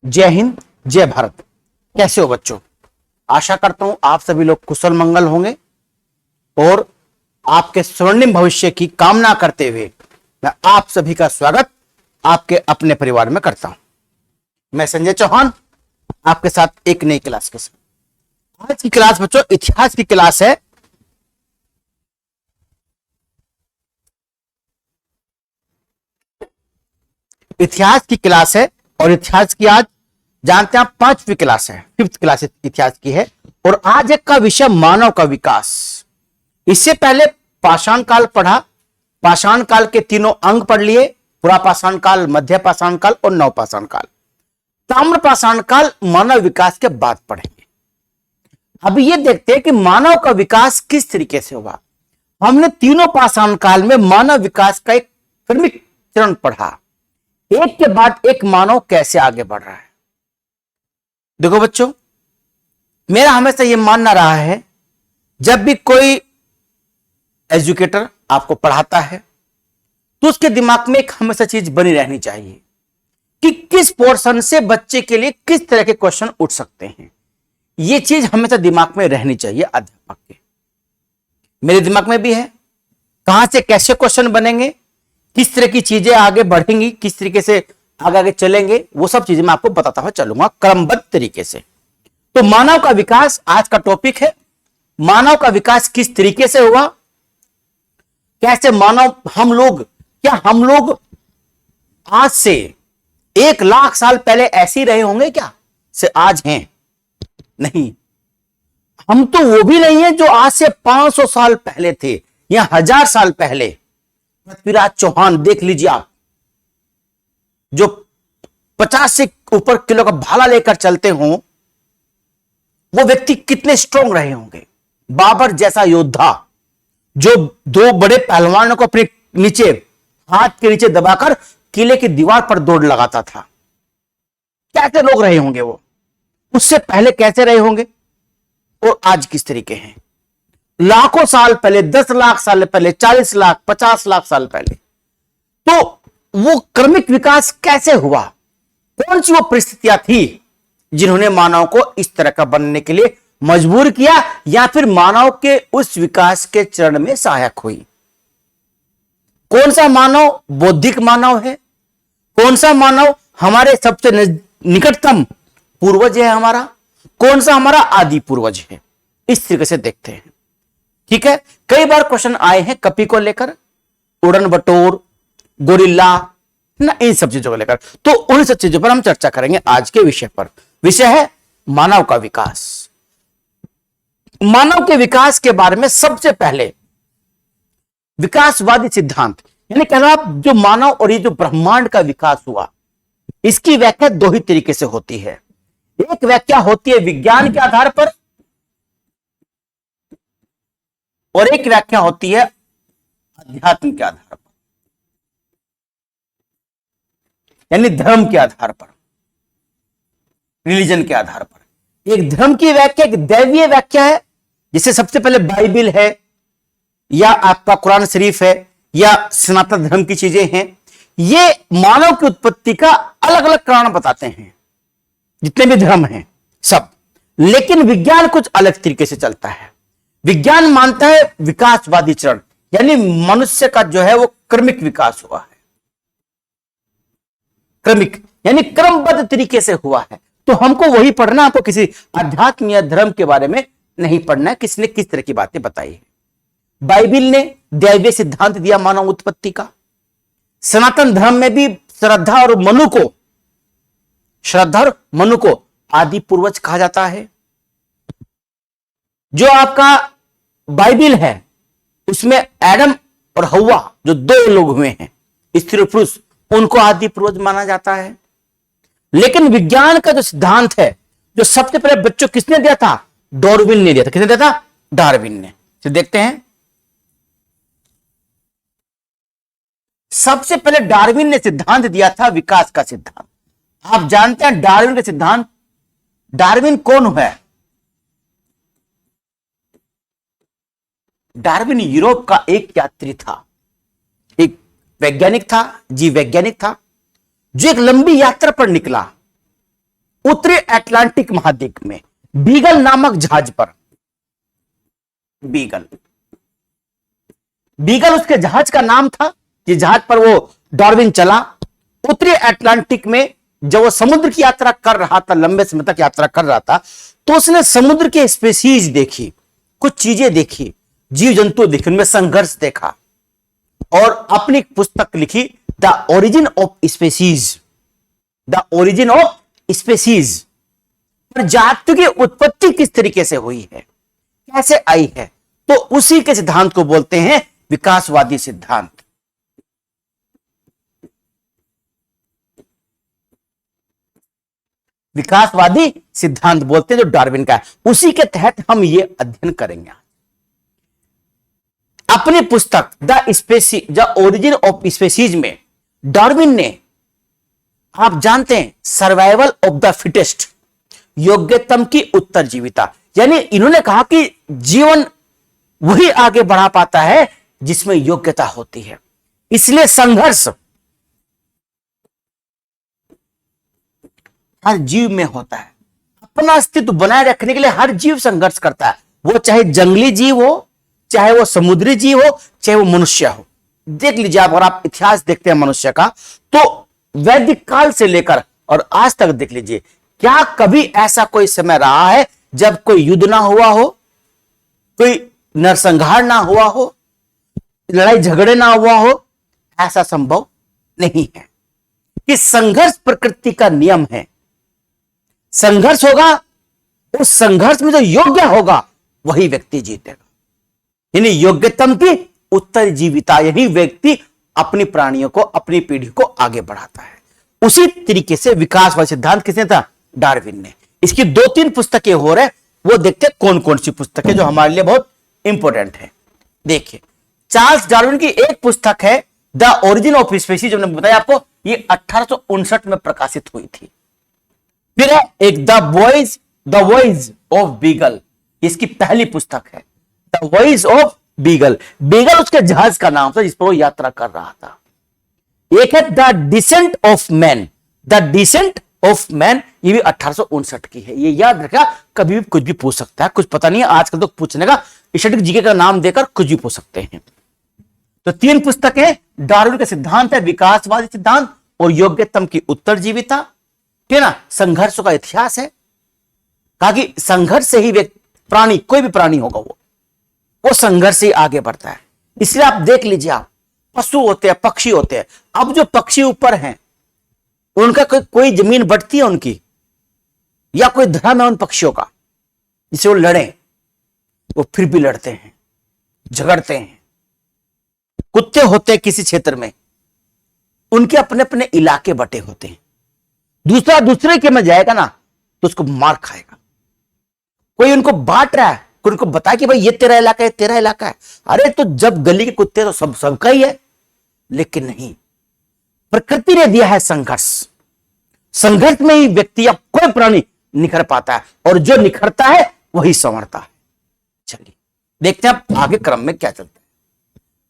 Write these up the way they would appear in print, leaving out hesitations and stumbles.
जय हिंद, जय भारत। कैसे हो बच्चों? आशा करता हूं आप सभी लोग कुशल मंगल होंगे और आपके स्वर्णिम भविष्य की कामना करते हुए मैं आप सभी का स्वागत आपके अपने परिवार में करता हूं। मैं संजय चौहान आपके साथ एक नई क्लास के साथ। आज की क्लास बच्चों इतिहास की क्लास है। इतिहास की क्लास है और इतिहास की आज जानते हैं आप 5वीं क्लास है, 5th क्लास इतिहास की है। और आज एक का विषय मानव का विकास। इससे पहले पाषाण काल पढ़ा, पाषाण काल के तीनों अंग पढ़ लिए, पुरा पाषाण काल, मध्य पाषाण काल और नव पाषाण काल। ताम्र पाषाण काल मानव विकास के बाद पढ़ेंगे। अब ये देखते हैं कि मानव का विकास किस तरीके से हुआ। हमने तीनों पाषाण काल में मानव विकास का एक क्रमिक चरण पढ़ा, एक के बाद एक मानव कैसे आगे बढ़ रहा है। देखो बच्चों, मेरा हमेशा यह मानना रहा है, जब भी कोई एजुकेटर आपको पढ़ाता है तो उसके दिमाग में एक हमेशा चीज बनी रहनी चाहिए कि किस पोर्शन से बच्चे के लिए किस तरह के क्वेश्चन उठ सकते हैं। यह चीज हमेशा दिमाग में रहनी चाहिए अध्यापक के। मेरे दिमाग में भी है, कहां से कैसे क्वेश्चन बनेंगे, किस तरह की चीजें आगे बढ़ेंगी, किस तरीके से आगे आगे चलेंगे, वो सब चीजें मैं आपको बताता हुआ चलूंगा क्रमबद्ध तरीके से। तो मानव का विकास आज का टॉपिक है। मानव का विकास किस तरीके से हुआ, कैसे मानव, हम लोग आज से 1,00,000 साल पहले ऐसे ही रहे होंगे क्या से आज हैं? नहीं, हम तो वो भी नहीं है जो आज से 500 साल पहले थे या 1000 साल पहले। पृथ्वीराज चौहान देख लीजिए आप, जो 50 से ऊपर किलो का भाला लेकर चलते हों, वो व्यक्ति कितने स्ट्रांग रहे होंगे। बाबर जैसा योद्धा जो 2 बड़े पहलवानों को अपने नीचे, हाथ के नीचे दबाकर किले की दीवार पर दौड़ लगाता था। कैसे लोग रहे होंगे वो, उससे पहले कैसे रहे होंगे और आज किस तरीके हैं। लाखों साल पहले, 10 लाख साल पहले, 40 लाख, 50 लाख साल पहले, तो वो क्रमिक विकास कैसे हुआ, कौन सी वो परिस्थितियां थी जिन्होंने मानव को इस तरह का बनने के लिए मजबूर किया या फिर मानव के उस विकास के चरण में सहायक हुई। कौन सा मानव बौद्धिक मानव है, कौन सा मानव हमारे सबसे निकटतम पूर्वज है हमारा, कौन सा हमारा आदि पूर्वज है, इस तरीके से देखते हैं। ठीक है, कई बार क्वेश्चन आए हैं कपी को लेकर, उड़न बटोर, गोरिल्ला ना, इन सब चीजों को लेकर। तो उन सब चीजों पर हम चर्चा करेंगे आज के विषय पर। विषय है मानव का विकास। मानव के विकास के बारे में सबसे पहले विकासवादी सिद्धांत, यानी कहना जो मानव और ये जो ब्रह्मांड का विकास हुआ, इसकी व्याख्या 2 ही तरीके से होती है। एक व्याख्या होती है विज्ञान के आधार पर और एक व्याख्या होती है अध्यात्म के आधार पर, यानी धर्म के आधार पर, रिलीजन के आधार पर। एक धर्म की व्याख्या, एक दैवीय व्याख्या है, जिसे सबसे पहले बाइबिल है या आपका कुरान शरीफ है या सनातन धर्म की चीजें हैं। ये मानव की उत्पत्ति का अलग अलग कारण बताते हैं, जितने भी धर्म हैं सब। लेकिन विज्ञान कुछ अलग तरीके से चलता है। विज्ञान मानता है विकासवादी चरण, यानी मनुष्य का जो है वो क्रमिक विकास हुआ है। क्रमिक यानी क्रमबद्ध तरीके से हुआ है। तो हमको वही पढ़ना, आपको किसी अध्यात्म या धर्म के बारे में नहीं पढ़ना है किसने किस तरह की बातें बताई है। बाइबिल ने दैवीय सिद्धांत दिया मानव उत्पत्ति का। सनातन धर्म में भी श्रद्धा और मनु को आदि पूर्वज कहा जाता है। जो आपका बाइबिल है उसमें एडम और हव्वा जो 2 लोग हुए हैं, स्त्री और पुरुष, उनको आदि पूर्वज माना जाता है। लेकिन विज्ञान का जो सिद्धांत है, जो सबसे पहले बच्चों किसने दिया था? डार्विन ने दिया था। किसने दिया था? डार्विन ने। तो देखते हैं, सबसे पहले डार्विन ने सिद्धांत दिया था विकास का सिद्धांत। आप जानते हैं डार्विन का सिद्धांत? डार्विन कौन है? डार्विन यूरोप का एक यात्री था, एक वैज्ञानिक था, जीव वैज्ञानिक था, जो एक लंबी यात्रा पर निकला उत्तरी अटलांटिक महाद्वीप में बीगल नामक जहाज पर, बीगल बीगल उसके जहाज का नाम था, जिस जहाज पर वो डार्विन चला। उत्तरी अटलांटिक में जब वो समुद्र की यात्रा कर रहा था, लंबे समय तक यात्रा कर रहा था, तो उसने समुद्र के स्पीसीज देखी, कुछ चीजें देखी, जीव जंतु देखे, उनमें संघर्ष देखा और अपनी पुस्तक लिखी, the origin of species. The origin of species, प्रजातियों की उत्पत्ति किस तरीके से हुई है, कैसे आई है, तो उसी के सिद्धांत को बोलते हैं विकासवादी सिद्धांत। विकासवादी सिद्धांत बोलते हैं जो डार्विन का है, उसी के तहत हम ये अध्ययन करेंगे। अपनी पुस्तक द ओरिजिन ऑफ स्पीसीज में डार्विन ने, आप जानते हैं, सर्वाइवल ऑफ द फिटेस्ट, योग्यतम की उत्तरजीविता, यानी इन्होंने कहा कि जीवन वही आगे बढ़ा पाता है जिसमें योग्यता होती है। इसलिए संघर्ष हर जीव में होता है। अपना अस्तित्व बनाए रखने के लिए हर जीव संघर्ष करता है, वो चाहे जंगली जीव हो, चाहे वो समुद्री जीव हो, चाहे वो मनुष्य हो। देख लीजिए आप, अगर आप इतिहास देखते हैं मनुष्य का, तो वैदिक काल से लेकर और आज तक देख लीजिए, क्या कभी ऐसा कोई समय रहा है जब कोई युद्ध ना हुआ हो, कोई नरसंहार ना हुआ हो, लड़ाई झगड़े ना हुआ हो? ऐसा संभव नहीं है। कि संघर्ष प्रकृति का नियम है। संघर्ष होगा, उस संघर्ष में जो योग्य होगा वही व्यक्ति जीतेगा, यानी योग्यतम की उत्तरजीविता, यही व्यक्ति अपनी प्राणियों को, अपनी पीढ़ी को आगे बढ़ाता है। उसी तरीके से विकासवादी सिद्धांत किसने था? डार्विन ने। इसकी 2-3 पुस्तकें हो रहे, वो देखते कौन कौन सी पुस्तकें जो हमारे लिए बहुत इंपॉर्टेंट है। देखिए, चार्ल्स डार्विन की एक पुस्तक है द ओरिजिन ऑफ स्पीसीज, जो मैंने बताया आपको, ये 1859 में प्रकाशित हुई थी। फिर है एक द वॉइस ऑफ बीगल, इसकी पहली पुस्तक है the voice of beagle. Beagle उसके जहाज का नाम था जिस पर वो यात्रा कर रहा था। एक है the descent of man, the descent of man, ये भी 1859 की है। ये याद रखा, कभी भी कुछ भी पूछ सकता है, कुछ पता नहीं है आजकल तो पूछने का, स्टैटिक जीके का नाम देकर कुछ भी पूछ सकते हैं। तो 3 पुस्तकें, डार्विन का सिद्धांत है, विकासवादी सिद्धांत और योग्यतम की उत्तरजीविता, ठीक है ना, संघर्षों का इतिहास है। कहा कि संघर्ष से ही व्यक्ति, प्राणी, कोई भी प्राणी होगा वो संघर्ष से आगे बढ़ता है। इसलिए आप देख लीजिए, आप पशु होते हैं, पक्षी होते हैं, अब जो पक्षी ऊपर हैं उनका कोई जमीन बढ़ती है उनकी, या कोई धर्म है उन पक्षियों का जिसे वो लड़े, वो फिर भी लड़ते हैं, झगड़ते हैं। कुत्ते होते हैं किसी क्षेत्र में, उनके अपने अपने इलाके बटे होते हैं, दूसरा दूसरे के में जाएगा ना तो उसको मार खाएगा। कोई उनको बांट रहा है, कोई उनको बताया कि भाई ये तेरा इलाका है, तेरा इलाका है। अरे तो जब गली के कुत्ते तो सबका ही है, लेकिन नहीं, प्रकृति ने दिया है संघर्ष। संघर्ष में ही व्यक्ति या कोई प्राणी निखर पाता है, और जो निखरता है वही संवरता है। चलिए देखते हैं आगे क्रम में क्या चलता है।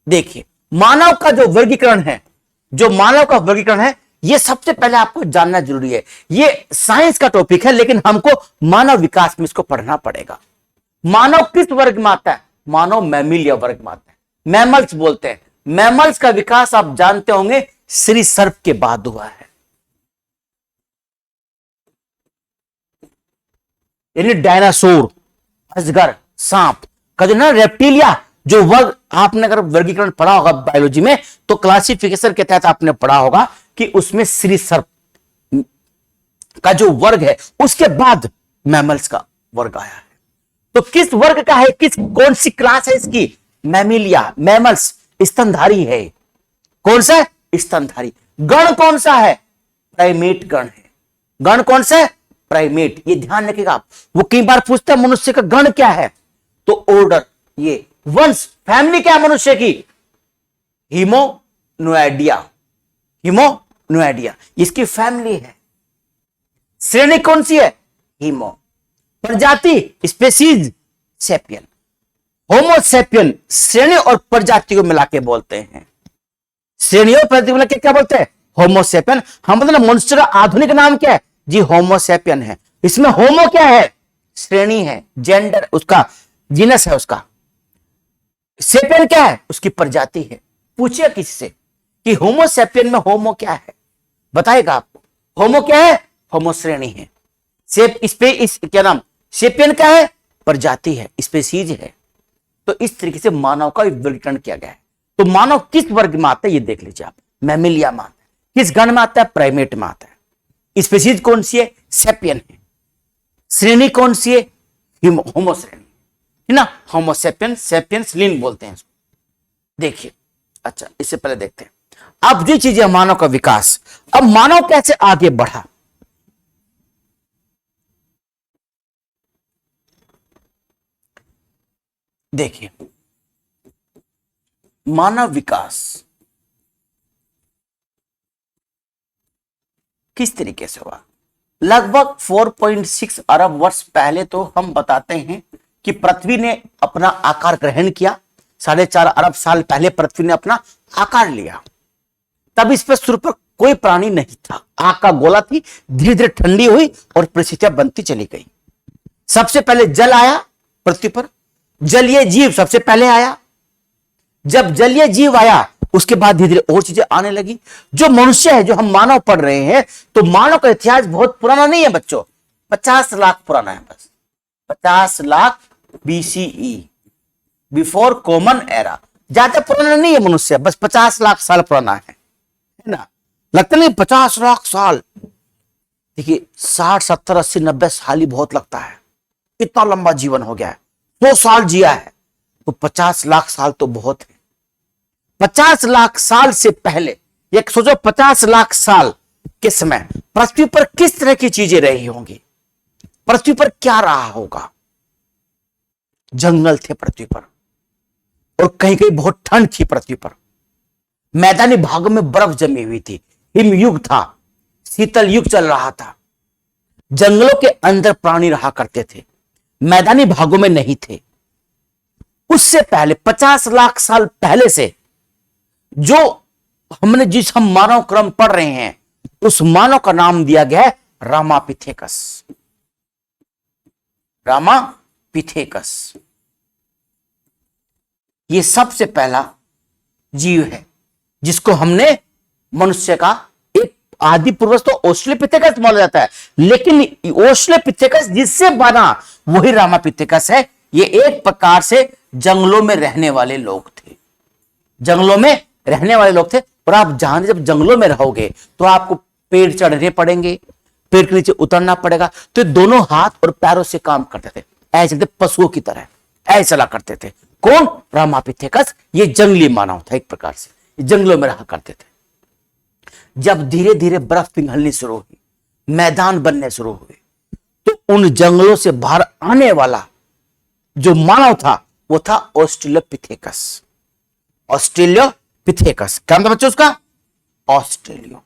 देखिए, मानव का जो वर्गीकरण है, यह सबसे पहले आपको जानना जरूरी है। यह साइंस का टॉपिक है, लेकिन हमको मानव विकास में इसको पढ़ना पड़ेगा। मानव किस वर्ग में आता है? मानव मैमिलिया वर्ग में आता है, मैमल्स बोलते हैं। मैमल्स का विकास आप जानते होंगे श्री सर्प के बाद हुआ है, यानी डायनासोर, अजगर, सांप का जो ना रेप्टिलिया, जो वर्ग आपने अगर वर्गीकरण पढ़ा होगा बायोलॉजी में, तो क्लासिफिकेशन के तहत आपने पढ़ा होगा कि उसमें श्री सर्प का जो वर्ग है, उसके बाद मैमल्स का वर्ग आया है। तो किस वर्ग का है, कौन सी क्लास है इसकी? मैमिलिया, मैमल्स, स्तनधारी है। कौन सा? स्तनधारी। गण कौन सा है? प्राइमेट गण है। गण कौन सा है? प्राइमेट। ये ध्यान रखिएगा आप, वो कई बार पूछते हैं मनुष्य का गण क्या है, तो ऑर्डर, ये वंश, फैमिली क्या है मनुष्य की? हिमोनोइडिया, हिमोनोइडिया इसकी फैमिली है। श्रेणी कौन सी है? हिमो। प्रजाति, स्पेसीज, सेपियन। होमोसेपियन श्रेणी और प्रजाति को मिला के बोलते हैं। श्रेणी और प्रजाति मिला के क्या बोलते हैं? होमोसेपियन। हम बोलते हैं मनुष्य का आधुनिक नाम क्या है? जी होमोसेपियन है। इसमें होमो क्या है? श्रेणी है, जेंडर, उसका जीनस है उसका। सेपियन क्या है? उसकी प्रजाति है। पूछिए किसी से कि होमोसेपियन में होमो क्या है, बताएगा आपको। होमो क्या है? होमो श्रेणी है। इस क्या नाम, सेपियन क्या है? प्रजाति है, स्पेसीज है। तो इस तरीके से मानव का वर्गीकरण किया गया है। तो मानव किस वर्ग में आता है ये देख लीजिए आप। मैमिलिया में आता है। किस गण में आता है? प्राइमेट में आता है। स्पेसीज कौन सी है? सेपियन है। श्रेणी कौन सी है? होमो श्रेणी है ना। होमोसेपियन, सेपियंस, लीन बोलते हैं इसको। देखिए, अच्छा इससे पहले देखते हैं अब जो चीजें मानव का विकास, अब मानव कैसे आगे बढ़ा। देखिए, मानव विकास किस तरीके से हुआ। लगभग 4.6 अरब वर्ष पहले तो हम बताते हैं कि पृथ्वी ने अपना आकार ग्रहण किया। 4.5 अरब साल पहले पृथ्वी ने अपना आकार लिया। तब इस पर सूर्य पर कोई प्राणी नहीं था, आग का गोला थी। धीरे धीरे ठंडी हुई और परिस्थितियां बनती चली गई। सबसे पहले जल आया पृथ्वी पर, जलीय जीव सबसे पहले आया। जब जलीय जीव आया उसके बाद धीरे धीरे और चीजें आने लगी। जो मनुष्य है, जो हम मानव पढ़ रहे हैं, तो मानव का इतिहास बहुत पुराना नहीं है बच्चों, 50 लाख पुराना है बस। 50 lakh BCE, before common era. ज्यादा पुराना नहीं है मनुष्य, बस 50 लाख साल पुराना है ना। लगता नहीं 50 लाख साल। देखिए 60, 70, 80, 90 साल ही बहुत लगता है। इतना लंबा जीवन हो गया है, 100 साल जिया है, तो 50 लाख साल तो बहुत है। 50 लाख साल से पहले, ये सोचो 50 लाख साल के समय पृथ्वी पर किस तरह की चीजें रही होंगी। पृथ्वी पर क्या रहा होगा। जंगल थे पृथ्वी पर, और कहीं कहीं बहुत ठंड थी पृथ्वी पर। मैदानी भागों में बर्फ जमी हुई थी, हिम युग था, शीतल युग चल रहा था। जंगलों के अंदर प्राणी रहा करते थे, मैदानी भागों में नहीं थे। उससे पहले 50 लाख साल पहले से जो जिस हम मानव क्रम पढ़ रहे हैं, उस मानव का नाम दिया गया है रामापिथेकस। रामापिथेकस ये सबसे पहला जीव है जिसको हमने मनुष्य का एक आदि पूर्वज तो ऑस्ट्रेलोपिथेकस माना जाता है, लेकिन ऑस्ट्रेलोपिथेकस जिससे बना वही रामापिथेकस है। ये एक प्रकार से जंगलों में रहने वाले लोग थे। जंगलों में रहने वाले लोग थे। और आप जहां जब जंगलों में रहोगे तो आपको पेड़ चढ़ने पड़ेंगे, पेड़ के नीचे उतरना पड़ेगा। तो दोनों हाथ और पैरों से काम करते थे, ऐसे चलते पशुओं की तरह ऐसे चला करते थे। कौन? रामापिथेकस। ये जंगली मानव था, एक प्रकार से जंगलों में रहा करते थे। जब धीरे धीरे बर्फ पिघलनी शुरू हुई, मैदान बनने शुरू हुए, तो उन जंगलों से बाहर आने वाला जो मानव था वो था ऑस्ट्रेलोपिथेकस। ऑस्ट्रेलोपिथेकस क्या मतलब बच्चों उसका? ऑस्ट्रेलियो।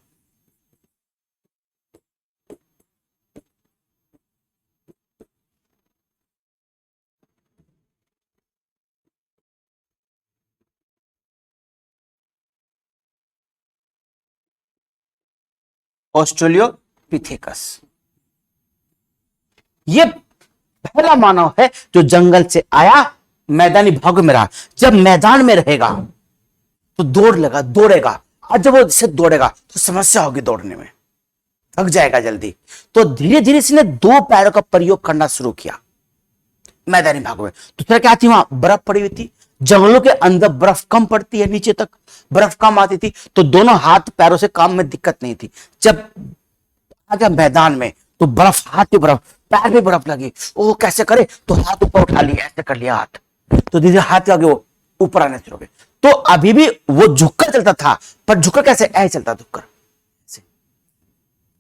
ऑस्ट्रेलियोपिथेकस ये पहला मानव है जो जंगल से आया, मैदानी भागों में रहा। जब मैदान में रहेगा तो दौड़ेगा, और जब वो इससे दौड़ेगा तो समस्या होगी, दौड़ने में थक जाएगा जल्दी। तो धीरे धीरे इसने 2 पैरों का प्रयोग करना शुरू किया मैदानी भागों में। दूसरा क्या थी? वहां बर्फ पड़ी हुई थी। जंगलों के अंदर बर्फ कम पड़ती है, नीचे तक बर्फ कम आती थी, तो दोनों हाथ पैरों से काम में दिक्कत नहीं थी। जब आ गया मैदान में तो बर्फ, हाथ पे बर्फ, पैर में बर्फ लगी। ओ कैसे करे? तो हाथ ऊपर उठा लिया, ऐसे कर लिया हाथ, तो धीरे हाथ आगे वो ऊपर आने शुरू हो गए। तो अभी भी वो झुककर चलता था, पर झुककर कैसे? ऐसे चलता, झुककर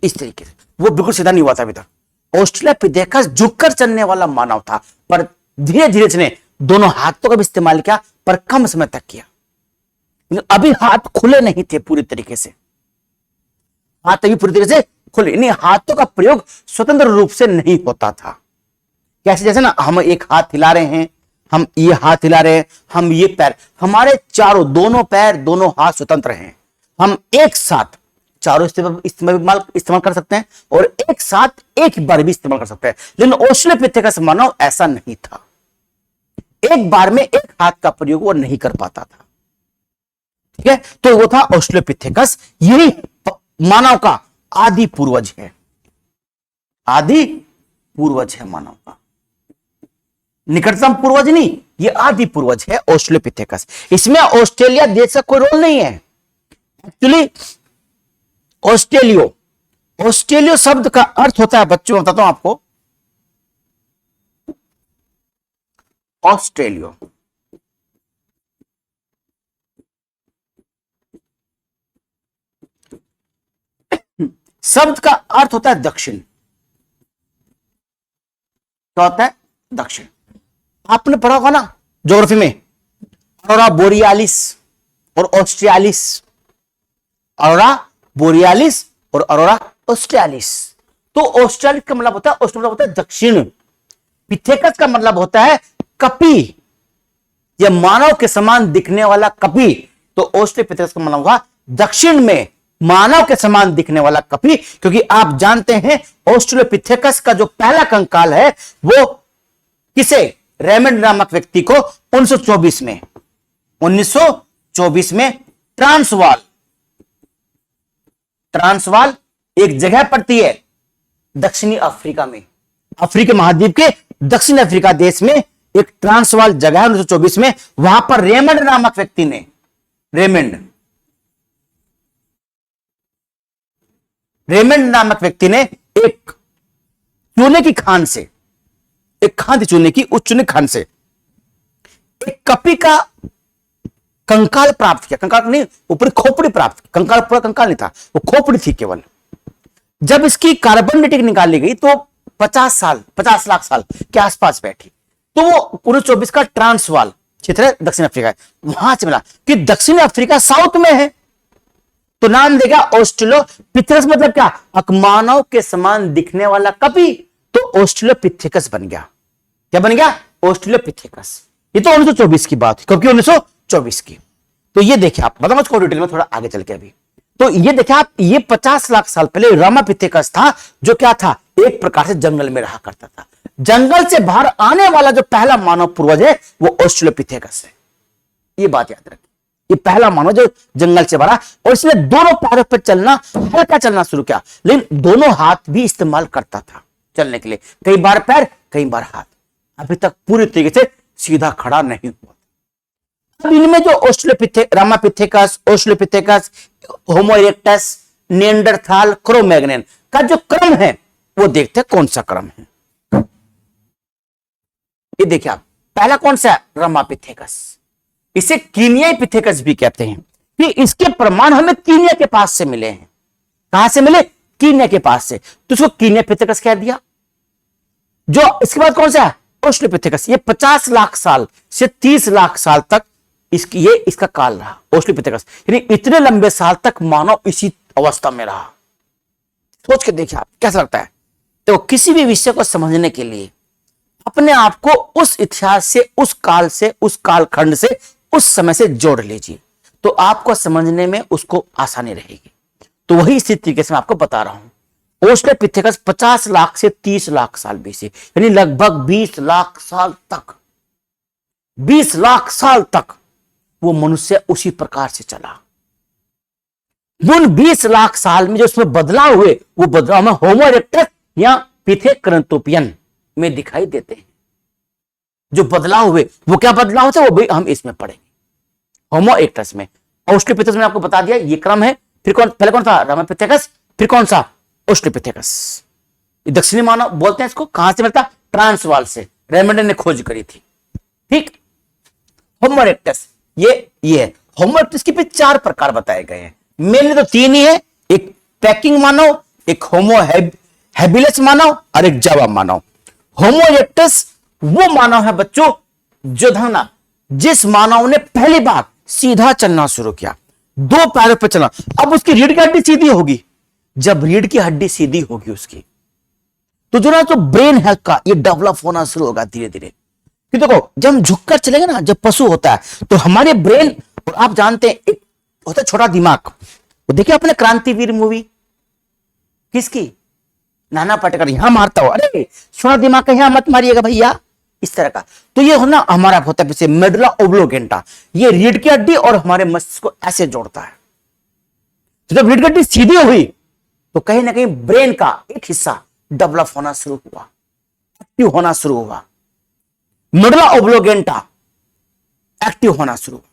इस तरीके से। वो बिल्कुल सीधा नहीं हुआ था अभी तक। ऑस्ट्रेलोपिथेकस झुककर चलने वाला मानव था, पर धीरे धीरे इसने दोनों हाथों का भी इस्तेमाल किया, पर कम समय तक किया। अभी हाथ खुले नहीं थे पूरी तरीके से, हाथ अभी पूरी तरीके से खुले नहीं। हाथों का प्रयोग स्वतंत्र रूप से नहीं होता था। कैसे? जैसे ना हम एक हाथ हिला रहे हैं, हम ये हाथ हिला रहे हैं, हम ये पैर, हमारे चारों, दोनों पैर, दोनों हाथ स्वतंत्र हैं। हम एक साथ चारों इस्तेमाल कर सकते हैं और एक साथ एक बार भी इस्तेमाल कर सकते हैं। लेकिन ऑस्ट्रेलोपिथेकस मानव ऐसा नहीं था, एक बार में एक हाथ का प्रयोग वो नहीं कर पाता था। ठीक है, तो वो था ऑस्ट्रेलोपिथेकस। यही मानव का आदि पूर्वज है, आदि पूर्वज है मानव का, निकटतम पूर्वज नहीं, ये आदि पूर्वज है ऑस्ट्रेलोपिथेकस। इसमें ऑस्ट्रेलिया देश का कोई रोल नहीं है। एक्चुअली ऑस्ट्रेलियो शब्द का अर्थ होता है, बच्चों बताता हूं आपको, ऑस्ट्रेलियो शब्द का अर्थ होता है दक्षिण। क्या होता है? दक्षिण। आपने पढ़ा होगा ना ज्योग्राफी में, ऑरोरा बोरियालिस और ऑस्ट्रियालिस, ऑरोरा बोरियालिस और ऑरोरा ऑस्ट्रियालिस। तो ऑस्ट्रियालिस का मतलब होता है, ऑस्ट्रेलिया होता है दक्षिण। पिथेकस का मतलब होता है कपी, यह मानव के समान दिखने वाला कपी। तो ऑस्ट्रेलोपिथेकस का मतलब होगा दक्षिण में मानव के समान दिखने वाला कपी, क्योंकि आप जानते हैं ऑस्ट्रेलोपिथेकस का जो पहला कंकाल है वो किसे, रेमंड नामक व्यक्ति को 1924 में ट्रांसवाल एक जगह पड़ती है दक्षिणी अफ्रीका में, अफ्रीका महाद्वीप के दक्षिण अफ्रीका देश में एक ट्रांसवाल जगह है 1924 में। वहां पर रेमंड नामक व्यक्ति ने, रेमंड नामक व्यक्ति ने एक चूने की खान से, एक खान चूने की, उस चूने खान से एक कपी का कंकाल प्राप्त किया। कंकाल नहीं, ऊपर खोपड़ी प्राप्त की, कंकाल पूरा कंकाल नहीं था, वो खोपड़ी थी केवल। जब इसकी कार्बन डेटिंग निकाली गई तो 50 लाख साल के आसपास बैठी। तो वो 1924 का ट्रांसवाल क्षेत्र है, दक्षिण अफ्रीका है, वहां से मिला कि दक्षिण अफ्रीका साउथ में है, तो नाम देगा ऑस्ट्रेलोपिथेकस। मतलब क्या? मानव के समान दिखने वाला कपी, तो ऑस्ट्रेलोपिथेकस बन गया। क्या बन गया? ऑस्ट्रेलोपिथेकस। ये तो 1924 की बात है, क्योंकि 1924 की। तो ये देखिए आप, मतलब उसको डिटेल में थोड़ा आगे चल के अभी, तो ये देखिए आप, ये 50 लाख साल पहले रामापिथेकस था, जो क्या था, एक प्रकार से जंगल में रहा करता था। जंगल से बाहर आने वाला जो पहला मानव पूर्वज है वो ऑस्ट्रेलोपिथेकस है। ये बात याद रखिए, ये पहला मानव जो जंगल से बाहर, और इसने दोनों पैरों पर चलना, हल्का चलना शुरू किया, लेकिन दोनों हाथ भी इस्तेमाल करता था चलने के लिए, कई बार पैर कई बार हाथ। अभी तक पूरी तरीके से सीधा खड़ा नहीं हुआ। अब इनमें जो रामापिथेकस, ऑस्ट्रेलोपिथेकस, होमो इरेक्टस, निएंडरथाल, क्रो-मैग्नन का जो क्रम है वो देखते हैं कौन सा क्रम है। ये देखिए आप, पहला कौन सा है? रामापिथेकस। इसे कीनियाई पिथेकस भी कहते हैं, कि इसके प्रमाण हमें कीनिया के पास से मिले हैं। कहां से मिले? कीनिया के पास से, तो उसको कीनिया पिथेकस कह दिया। जो इसके बाद कौन सा है? ऑस्ट्रेलोपिथेकस। ये 50 लाख साल से 30 लाख साल तक इसका काल रहा ऑस्ट्रेलोपिथेकस, यानी इतने लंबे साल तक मानव इसी अवस्था में रहा। सोच के देखिए आप, कैसा लगता है? तो किसी भी विषय को समझने के लिए अपने आप को उस इतिहास से, उस काल से, उस कालखंड से, उस समय से जोड़ लीजिए, तो आपको समझने में उसको आसानी रहेगी। तो वही इसी तरीके से मैं आपको बता रहा हूं। ऑस्ट्रेलोपिथेकस 50 लाख से 30 लाख साल बीसी, यानी लगभग 20 लाख साल तक, 20 लाख साल तक वो मनुष्य उसी प्रकार से चला। उन 20 लाख साल में जो उसमें बदलाव हुए, वो बदलाव में होमो इरेक्टस या पिथेकेरेंटोपियन में दिखाई देते हैं। जो बदलाव हुए वो क्या बदलाव होते हैं, वो भी हम इसमें पढ़ेंगे। होमो इरेक्टस में, ऑस्ट्रेलोपिथेकस में आपको बता दिया ये क्रम है। फिर पहले कौन था? रामापिथेकस। फिर कौन सा? ऑस्ट्रेलोपिथेकस। दक्षिणी मानव बोलते हैं इसको। कहां से मिलता? ट्रांसवाल से, रेमंड ने खोज करी थी। ठीक। होमो इरेक्टस ये है। होमो इरेक्टस के 4 प्रकार बताए गए हैं, मेनली तो 3 ही है, एक पैकिंग मानव, एक होमो हैबिलिस मानव और एक जावा मानव। होमो इरेक्टस वो मानव है बच्चों जो धना, जिस मानव ने पहली बार सीधा चलना शुरू किया, 2 पैरों पर चलना। अब उसकी रीढ़ की हड्डी सीधी होगी, जब रीढ़ की हड्डी सीधी होगी उसकी, तो जो ना, तो ब्रेन हल्का ये डेवलप होना शुरू होगा धीरे धीरे। कि देखो, जब हम झुककर चलेंगे ना, जब पशु होता है तो हमारे ब्रेन, और आप जानते हैं एक होता है छोटा दिमाग, वो देखिए अपने क्रांतिवीर मूवी, किसकी, नाना पाटेकर, यहां मारता हो, अरे थोड़ा दिमाग का यहां मत मारिएगा भैया, इस तरह का। तो ये होना हमारा होता है पीछे मेडुला ओब्लोगेंटा, ये रीढ़ की हड्डी और हमारे मस्तिष्क को ऐसे जोड़ता है। तो जब रीढ़ की हड्डी सीधी हुई तो कहीं ना कहीं ब्रेन का एक हिस्सा डेवलप होना शुरू हुआ, एक्टिव होना शुरू हुआ, मेडुला ओब्लोगेंटा एक्टिव होना शुरू हुआ।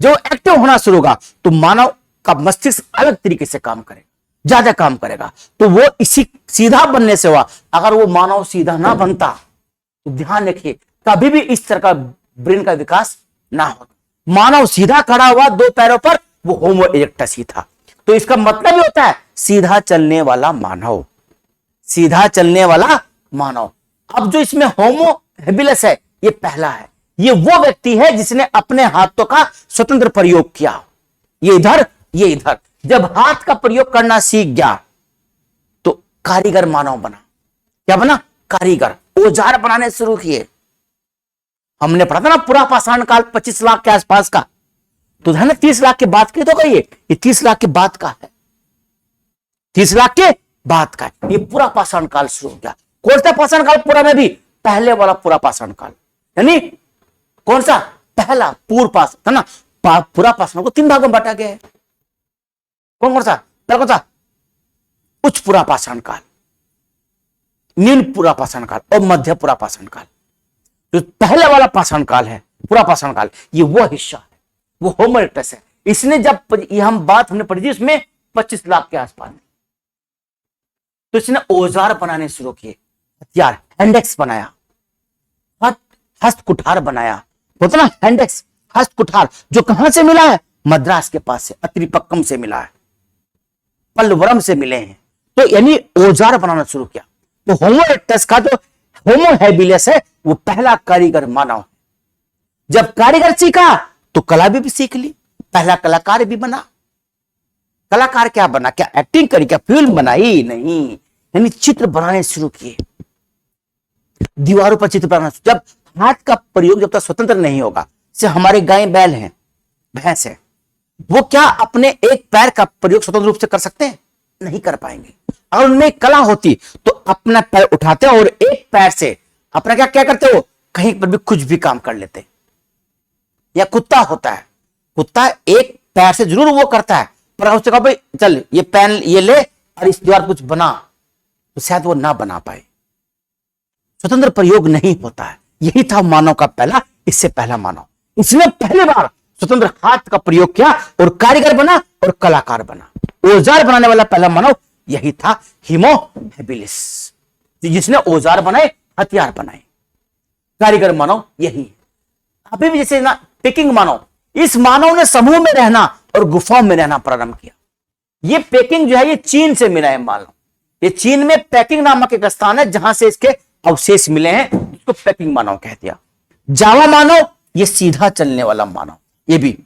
जो एक्टिव होना शुरू होगा तो मानव का मस्तिष्क अलग तरीके से काम करेगा, ज्यादा काम करेगा। तो वो इसी सीधा बनने से हुआ। अगर वो मानव सीधा ना बनता तो ध्यान रखिए कभी भी इस तरह का ब्रेन का विकास ना होता। मानव सीधा खड़ा हुआ दो पैरों पर, वो होमो इरेक्टस ही था। तो इसका मतलब ही होता है सीधा चलने वाला मानव, सीधा चलने वाला मानव। अब जो इसमें होमो हेबिलस है, ये पहला है। ये वो व्यक्ति है जिसने अपने हाथों का स्वतंत्र प्रयोग किया, ये इधर ये इधर। जब हाथ का प्रयोग करना सीख गया तो कारीगर मानव बना। क्या बना? कारीगर। औजार बनाने शुरू किए। हमने पढ़ा था ना पूरा पाषाण काल 25 लाख के आसपास का, तो है ना 30 लाख के बाद की तो कहिए, ये 30 लाख के बाद का है, 30 लाख के बाद का है। ये पूरा पाषाण काल शुरू हो गया। कौन सा पाषाण काल? पूरा में भी पहले वाला पूरा पाषाण काल, यानी कौन सा? पहला पूर्व पाषाण था ना। पूरा पाषाण को 3 भागों में बांटा गया है। कौन कौन सा? पहला कौन सा? उच्च पूरा पाषाण काल, निम्न पूरा पाषाण काल और मध्य पूरा पाषाण काल। जो पहले वाला पाषाण काल है, पूरा पाषाण काल, ये वो हिस्सा है, वो होमो इरेक्टस है। इसने जब ये हम बात हमने पढ़ी थी उसमें 25 लाख के आसपास, तो इसने औजार बनाने शुरू किए, हथियार, हैंडेक्स बनाया, हस्त कुठार बनाया। बोलते ना हैंडेक्स, हस्त कुठार, जो कहां से मिला है? मद्रास के पास से, अत्रिपक्कम से मिला है, पल्लवरम से मिले हैं। तो यानी औजार बनाना शुरू किया। तो होमो इरेक्टस का जो होमो हैबिलिस है वो पहला कारीगर मानव। जब कारीगर सीखा तो कला भी सीख ली, पहला कलाकार भी बना। कलाकार क्या बना? क्या एक्टिंग करी? क्या फिल्म बनाई? नहीं, यानी चित्र बनाने शुरू किए, दीवारों पर चित्र बनाना। जब हाथ का प्रयोग जब तक स्वतंत्र नहीं होगा, जैसे हमारे गाय बैल हैं, भैंस है, वो क्या अपने एक पैर का प्रयोग स्वतंत्र रूप से कर सकते हैं? नहीं कर पाएंगे। अगर उनमें कला होती तो अपना पैर उठाते और एक पैर से अपना क्या क्या करते हो, कहीं पर भी कुछ भी काम कर लेते। या कुत्ता होता है, कुत्ता एक पैर से जरूर वो करता है, पर उससे कहो भाई चल ये पेन ये ले और इस दीवार कुछ बना, तो शायद वो ना बना पाए। स्वतंत्र प्रयोग नहीं होता है। यही था मानव का पहला, इससे पहला मानव। इसने पहली बार स्वतंत्र हाथ का प्रयोग किया और कारीगर बना और कलाकार बना। औजार बनाने वाला पहला मानव यही था, होमो हैबिलिस, जिसने औजार बनाए, हथियार बनाए। कारीगर मानव यही। अभी भी जैसे ना पेकिंग मानव, इस मानव ने समूह में रहना और गुफाओं में रहना प्रारंभ किया। ये पेकिंग जो है ये चीन से मिला है मानव। ये चीन में पेकिंग नामक एक स्थान है जहां से इसके अवशेष मिले हैं, इसको पेकिंग मानव कह दिया। जावा मानव, ये सीधा चलने वाला मानव, ये भी।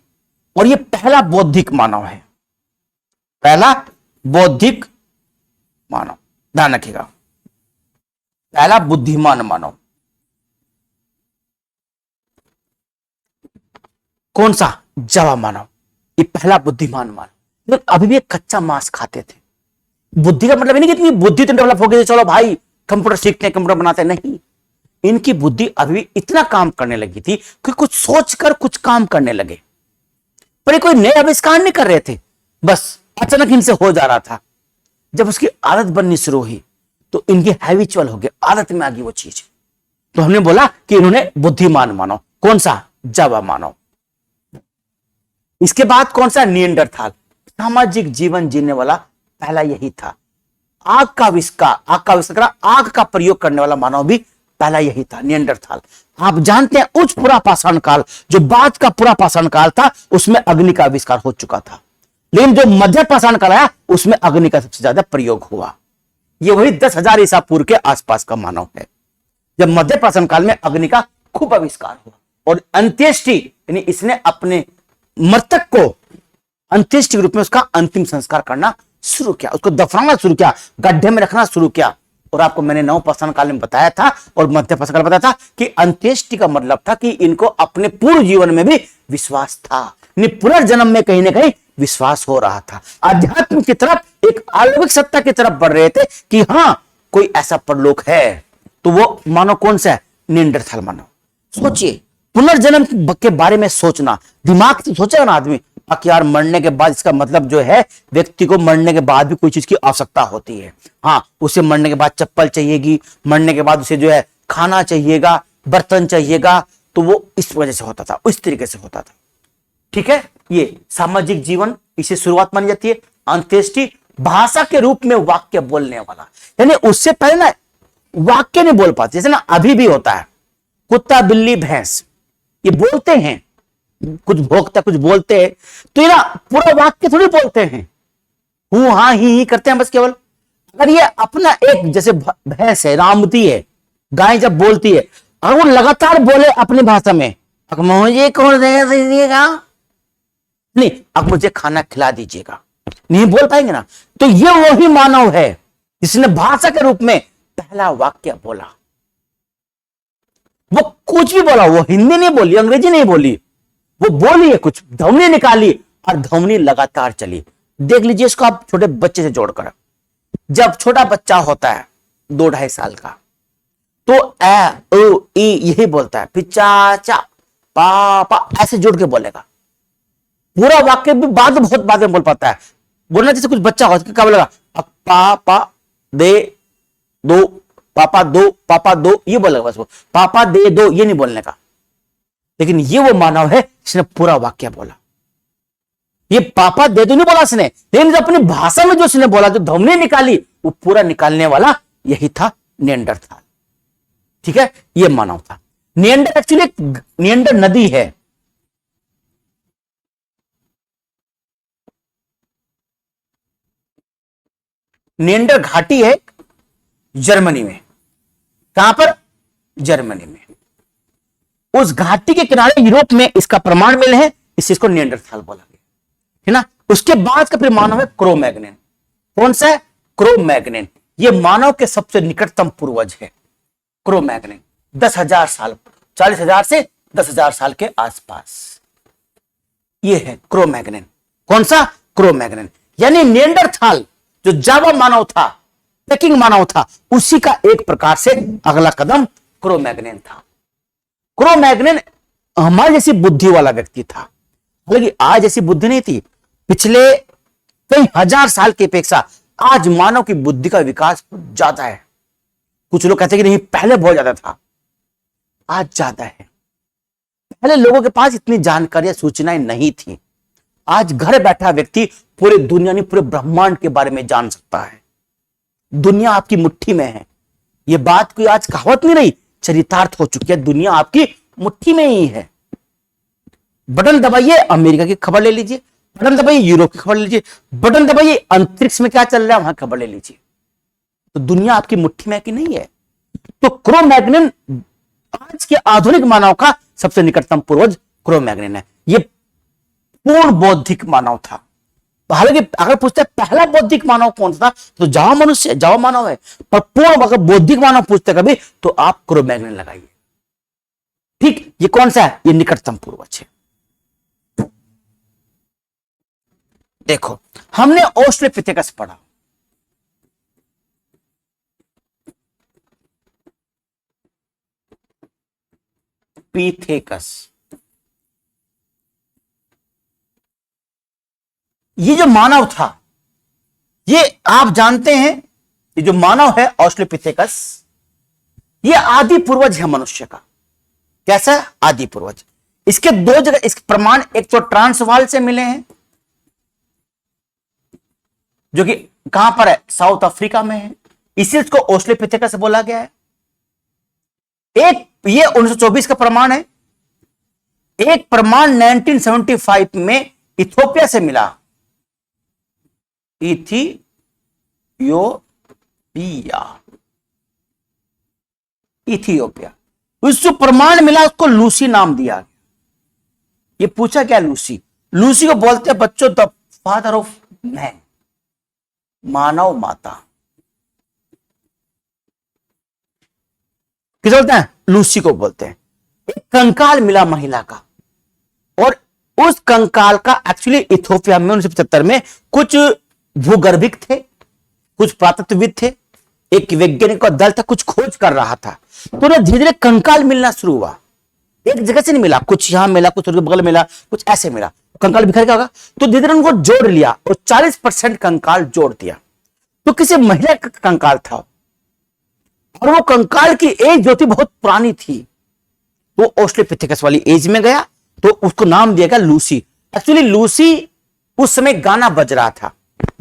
और ये पहला बौद्धिक मानव है, पहला बौद्धिक मानव, ध्यान रखिएगा, पहला बुद्धिमान मानव। कौन सा? जावा मानव, ये पहला बुद्धिमान मानव। लोग अभी भी कच्चा मांस खाते थे। बुद्धि का मतलब नहीं कि इतनी बुद्धि तो डेवलप हो गई चलो भाई कंप्यूटर सीखते हैं, कंप्यूटर बनाते हैं, नहीं। इनकी बुद्धि अभी भी इतना काम करने लगी थी कि कुछ सोचकर कुछ काम करने लगे, पर ये कोई नए आविष्कार नहीं कर रहे थे, बस अचानक इनसे हो जा रहा था। जब उसकी आदत बननी शुरू हुई तो इनकी हैबिचुअल हो गई, आदत में आ गई वो चीज। तो हमने बोला कि इन्होंने बुद्धिमान मानव। कौन सा? जावा मानव। इसके बाद कौन सा? निएंडरथाल, सामाजिक जीवन जीने वाला पहला यही था। आग का आविष्कार, आग का प्रयोग करने वाला मानव भी पहला यही था, निएंडरथाल। आप जानते हैं उच्च पूरा पाषाण काल, जो बाद का पूरा पाषाण काल था, उसमें अग्नि का आविष्कार हो चुका था, लेकिन जो मध्य पाषाण काल आया उसमें अग्नि का सबसे ज्यादा प्रयोग हुआ। ये वही 10,000 ईसा पूर्व के आसपास का मानव है, जब मध्य पाषाण काल में अग्नि का खूब आविष्कार हुआ। और अंत्येष्टि, यानी इसने अपने मृतक को अंत्येष्टि के रूप में उसका अंतिम संस्कार करना शुरू किया, उसको दफनाना शुरू किया, गड्ढे में रखना शुरू किया। और आपको मैंने नव पाषाण काल में बताया था और मध्य पाषाण काल में बताया था कि अंत्येष्टि का मतलब था कि इनको अपने पूर्व जीवन में भी विश्वास था, पुनर्जन्म में कहीं ना कहीं विश्वास हो रहा था, अध्यात्म की तरफ, एक अलौकिक सत्ता की तरफ बढ़ रहे थे कि हाँ कोई ऐसा परलोक है। तो वो मानव कौन सा है? निएंडरथाल मानव। सोचिए, पुनर्जन्म के बारे में सोचना, दिमाग से सोचेगा ना आदमी कि यार मरने के बाद, इसका मतलब जो है व्यक्ति को मरने के बाद भी कोई चीज की आवश्यकता होती है। हाँ, उसे मरने के बाद चप्पल चाहिएगी, मरने के बाद उसे जो है खाना चाहिएगा, बर्तन चाहिएगा। तो वो इस वजह से होता था, इस तरीके से होता था। ठीक है, ये सामाजिक जीवन, इसे शुरुआत मानी जाती है। अंत्येष्टि, भाषा के रूप में वाक्य बोलने वाला, यानी उससे पहले ना वाक्य नहीं बोल पाते, जैसे ना अभी भी होता है, कुत्ता बिल्ली भैंस ये बोलते हैं, कुछ भोंकता कुछ बोलते हैं, तो ये ना पूरा वाक्य थोड़ी बोलते हैं, हूं हाँ ही करते हैं बस केवल। अगर ये अपना एक, जैसे भैंस है, रामती है, गाय जब बोलती है, अगर वो लगातार बोले अपनी भाषा में, मुझे कौन दीजिएगा, नहीं अब मुझे खाना खिला दीजिएगा, नहीं बोल पाएंगे ना। तो ये वही मानव है जिसने भाषा के रूप में पहला वाक्य बोला। वो कुछ भी बोला, वो हिंदी नहीं बोली, अंग्रेजी नहीं बोली, वो बोली है कुछ, ध्वनि निकाली और ध्वनि लगातार चली। देख लीजिए इसको आप छोटे बच्चे से जोड़कर, जब छोटा बच्चा होता है 2-2.5 साल का, तो ए ओ ई यही बोलता है, फिर चाचा पापा ऐसे जोड़ के बोलेगा। पूरा वाक्य भी बाद बहुत बाद में बोल पाता है। बोलना जैसे कुछ बच्चा हो, क्या बोलेगा, पापा दे दो, पापा दो, पापा दो, ये बोलेगा बस। वो पापा दे दो ये नहीं बोलने का। लेकिन ये वो मानव है जिसने पूरा वाक्य बोला। ये पापा दे दो नहीं बोला इसने, लेकिन अपनी भाषा में जो इसने बोला, जो ध्वनि निकाली, वो पूरा निकालने वाला यही था निएंडरथाल। ठीक है, ये मानव था। निएंडर एक्चुअली एक निएंडर नदी है, निएंडर घाटी है जर्मनी में। कहां पर? जर्मनी में। उस घाटी के किनारे यूरोप में इसका प्रमाण मिले हैं, इस चीज को निएंडरथाल बोला गया है ना। उसके बाद का फिर मानव है क्रो-मैग्नन। कौन सा है? क्रो-मैग्नन। ये मानव के सबसे निकटतम पूर्वज है क्रो-मैग्नन। 10,000 साल, 40,000 से 10,000 साल के आसपास ये है क्रो-मैग्नन। कौन सा? क्रो-मैग्नन। यानी निएंडरथाल जो जावा मानव था, पेकिंग मानव था, उसी का एक प्रकार से अगला कदम क्रो-मैग्नन था। क्रो-मैग्नन हमारी जैसी बुद्धि वाला व्यक्ति था, हालांकि आज ऐसी बुद्धि नहीं थी। पिछले कई हजार साल की अपेक्षा आज मानव की बुद्धि का विकास ज्यादा है। कुछ लोग कहते हैं कि नहीं, पहले बहुत ज्यादा था, आज ज्यादा है। पहले लोगों के पास इतनी जानकारियां, सूचनाएं नहीं थी। आज घर बैठा व्यक्ति पूरे दुनिया नहीं, पूरे ब्रह्मांड के बारे में जान सकता है। दुनिया आपकी मुट्ठी में है। यह बात कोई आज कहावत नहीं रही, चरितार्थ हो चुकी है। दुनिया आपकी मुट्ठी में ही है। बटन दबाइए, अमेरिका की खबर ले लीजिए, बटन दबाइए, यूरोप की खबर ले लीजिए, बटन दबाइए, अंतरिक्ष में क्या चल रहा है वहां खबर ले लीजिए। तो दुनिया आपकी मुट्ठी में कि नहीं है। तो क्रो-मैग्नन आज के आधुनिक मानव का सबसे निकटतम पूर्वज क्रो-मैग्नन है। यह पूर्ण बौद्धिक मानव था। हालांकि अगर पूछते हैं पहला बौद्धिक मानव कौन सा था, तो जावा मनुष्य, जावा मानव है। पर पूर्ण अगर बौद्धिक मानव पूछते कभी, तो आप क्रो-मैग्नन लगाइए। ठीक, ये कौन सा है? ये निकटतम पूर्वज है। देखो, हमने ऑस्ट्रेलोपिथेकस पढ़ा, पिथेकस। ये जो मानव था, ये आप जानते हैं, ये जो मानव है ऑस्ट्रेलोपिथेकस, ये आदि पूर्वज है मनुष्य का। कैसा? आदि पूर्वज। इसके दो जगह इसके प्रमाण, एक तो ट्रांसवाल से मिले हैं, जो कि कहां पर है? साउथ अफ्रीका में है, इसी इसको ऑस्ट्रेलोपिथेकस बोला गया है। एक ये 1924 का प्रमाण है। एक प्रमाण 1975 में इथियोपिया से मिला, इथियोपिया। उस जो प्रमाण मिला उसको लूसी नाम दिया गया। ये पूछा क्या लूसी? लूसी को बोलते हैं बच्चों द फादर ऑफ मैन, मानव माता। किसे बोलते हैं? लूसी को बोलते हैं। एक कंकाल मिला महिला का, और उस कंकाल का एक्चुअली इथोपिया में 1975 में कुछ भूगर्भिक थे, कुछ पुरातत्वविद थे, एक वैज्ञानिक का दल था, कुछ खोज कर रहा था। तो उन्हें धीरे धीरे कंकाल मिलना शुरू हुआ। एक जगह से नहीं मिला, कुछ यहां मिला, कुछ उनके बगल मिला, कुछ ऐसे मिला, कंकाल बिखर गया होगा। तो धीरे धीरे उनको जोड़ लिया और 40% कंकाल जोड़ दिया। तो किसी महिला का कंकाल था और वो कंकाल की एज जो थी बहुत पुरानी थी। वो ऑस्ट्रेलोपिथेकस वाली एज में गया तो उसको नाम दिया गया लूसी। एक्चुअली लूसी उस समय गाना बज रहा था,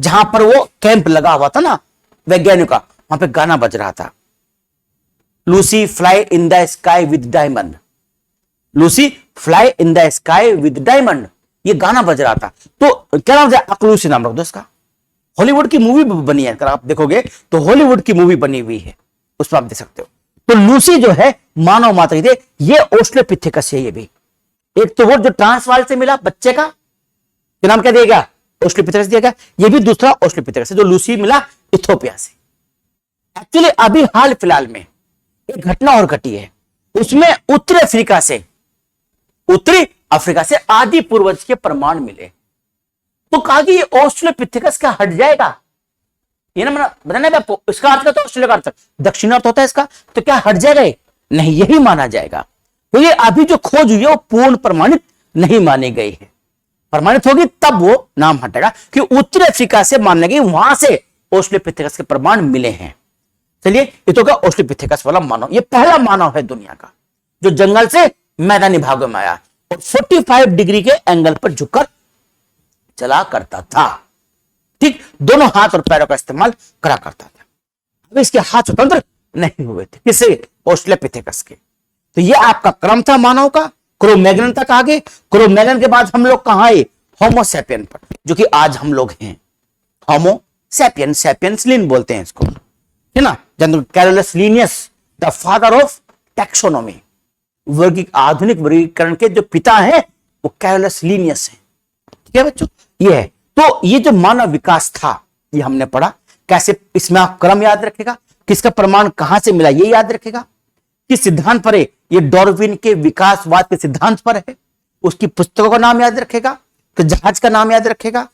जहां पर वो कैंप लगा हुआ था ना वैज्ञानिक का, वहां पे गाना बज रहा था, Lucy fly in the sky with diamond, Lucy fly in the sky with diamond, ये गाना बज रहा था। तो क्या नाम है? अकलूसी नाम रख दो इसका। हॉलीवुड की मूवी बनी है, अगर आप देखोगे तो हॉलीवुड की मूवी बनी हुई है, उसमें आप देख सकते हो। तो लूसी जो है मानव माता थे, ये ऑस्ट्रेलोपिथेकस है। ये भी एक तो वो जो ट्रांसवाल से मिला बच्चे का, क्या नाम क्या दिया गया? ऑस्ट्रेलोपिथेकस दिया गया। ये भी दूसरा ऑस्ट्रेलोपिथेकस है जो लूसी मिला इथोपिया से। एक्चुअली अभी हाल फिलहाल में एक घटना और घटी है, उसमें उत्तरी अफ्रीका से आदि पूर्वज के प्रमाण मिले। तो कहा कि ऑस्ट्रेलोपिथेकस का हट जाएगा, ये ना बताना है इसका अर्थ का, तो ऑस्ट्रेलिया का अर्थ दक्षिणार्थ होता है इसका, तो क्या हट जाएगा? नहीं, यही माना जाएगा। तो ये अभी जो खोज हुई है वो पूर्ण प्रमाणित नहीं मानी गई है। प्रमाणित होगी तब वो नाम हटेगा कि उत्तरी अफ्रीका से मान लेंगे, वहां से ऑस्ट्रेलोपिथेकस के प्रमाण मिले हैं। चलिए, ये तो क्या ऑस्ट्रेलोपिथेकस वाला मानव, ये पहला मानव है दुनिया का जो जंगल से मैदानी भागों में आया और 45 डिग्री के एंगल पर झुककर चला करता था। ठीक, दोनों हाथ और पैरों का इस्तेमाल करा करता था। अब इसके हाथ स्वतंत्र नहीं हुए थे, किससे? ऑस्ट्रेलोपिथेकस के। तो ये आपका क्रम था मानव का। क्रो-मैग्नन तक आगे, क्रो-मैग्नन के बाद हम लोग कहां आए? होमो सैपियन पर, जो कि आज हम लोग हैं। होमो सैपियन, सैपियंस लिन बोलते हैं इसको, है ना। Carolus Linnaeus the father of taxonomy, आधुनिक वर्गीकरण के जो पिता हैं वो कैरोलस लिनियस हैं। ठीक है बच्चों, ये है। तो ये जो मानव विकास था ये हमने पढ़ा कैसे। इसमें आप क्रम याद रखेगा, किसका प्रमाण कहां से मिला ये याद रखेगा, किस सिद्धांत पर है, ये डार्विन के विकासवाद के सिद्धांत पर है। उसकी पुस्तकों का नाम याद रखेगा, तो जहाज का नाम याद रखेगा।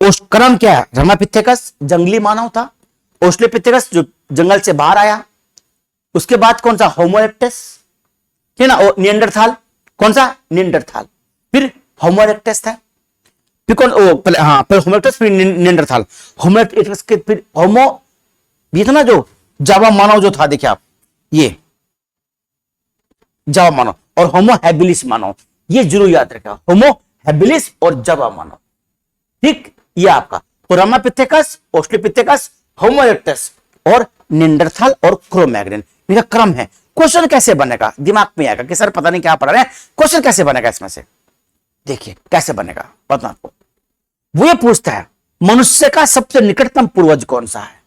उस क्रम क्या है? रमापिथेकस जंगली मानव था, ऑस्ट्रेलोपिथेकस जो जंगल से बाहर आया, उसके बाद कौन सा? होमो इरेक्टस, है ना। निएंडरथाल, कौन सा? निएंडरथाल, फिर होमो इरेक्टस था, फिर कौन? पहले होमो इरेक्टस, फिर निएंडरथाल, होमो इरेक्टस के फिर होमो, ये था ना जो जावा मानव जो था, देखिए आप, ये जावा मानव और होमो हैबिलिस मानव, ये जरूर याद रखेगा, होमो हैबिलिस और जावा मानव। ठीक, ये आपका तो रमापिथेकस, ऑस्ट्रेलोपिथेकस, होमो इरेक्टस और निएंडरथाल और क्रो-मैग्नन, मेरा क्रम है। क्वेश्चन कैसे बनेगा? दिमाग में आएगा कि सर पता नहीं क्या पढ़ रहे हैं, क्वेश्चन कैसे बनेगा इसमें से? देखिए कैसे बनेगा, बता आपको। वो ये पूछता है मनुष्य का सबसे निकटतम पूर्वज कौन सा है,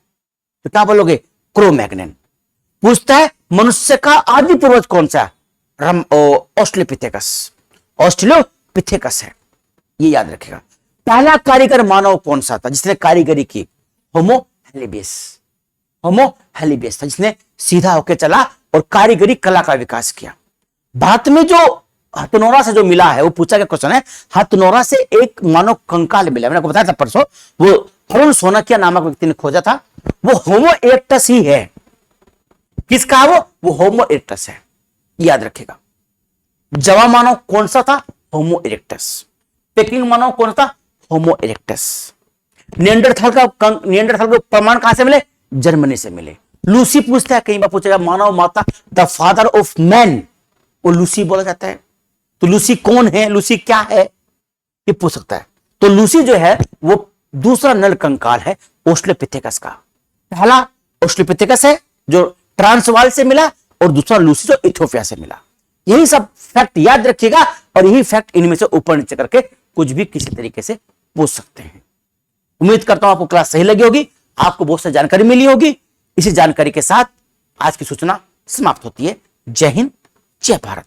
तो क्या बोलोगे? क्रो-मैग्नन। पूछता है मनुष्य का आदि पूर्वज कौन सा है? ऑस्ट्रेलोपिथेकस, ऑस्ट्रेलोपिथेकस है, ये याद रखेगा। पहला कारीगर मानव कौन सा था जिसने कारीगरी की? होमो हैबिलिस, होमो हैबिलिस था जिसने सीधा होकर चला और कारीगरी कला का विकास किया। भारत में जो हथनोरा से जो मिला है, वो पूछा गया क्वेश्चन है, हथनोरा से एक मानव कंकाल मिला, मैंने आपको बताया था परसों, वो अरुण सोनकिया नामक व्यक्ति ने खोजा था। वो होमो इरेक्टस ही है। किसका? वो होमो इरेक्टस है, याद रखेगा। जवा मानव कौन सा था? होमो इरेक्टस। पेकिंग मानव कौन था? होमो इरेक्टस। निएंडरथाल के प्रमाण कहां से मिले? जर्मनी से मिले। लूसी पूछता है, कई बार पूछेगा मानव माता, द फादर ऑफ मैन, वो लूसी बोला जाता है। तो लूसी कौन है, लूसी क्या है, ये पूछ सकता है। तो लूसी जो है वो दूसरा नर कंकाल है ऑस्ट्रेलोपिथेकस का। पहला ऑस्ट्रेलोपिथेकस है जो ट्रांसवाल से मिला और दूसरा लूसी जो इथोपिया से मिला। यही सब फैक्ट याद रखिएगा और यही फैक्ट इनमें से ऊपर नीचे करके कुछ भी किसी तरीके से पूछ सकते हैं। उम्मीद करता हूं आपको क्लास सही लगी होगी, आपको बहुत सारी जानकारी मिली होगी। इसी जानकारी के साथ आज की सूचना समाप्त होती है। जय हिंद, जय भारत।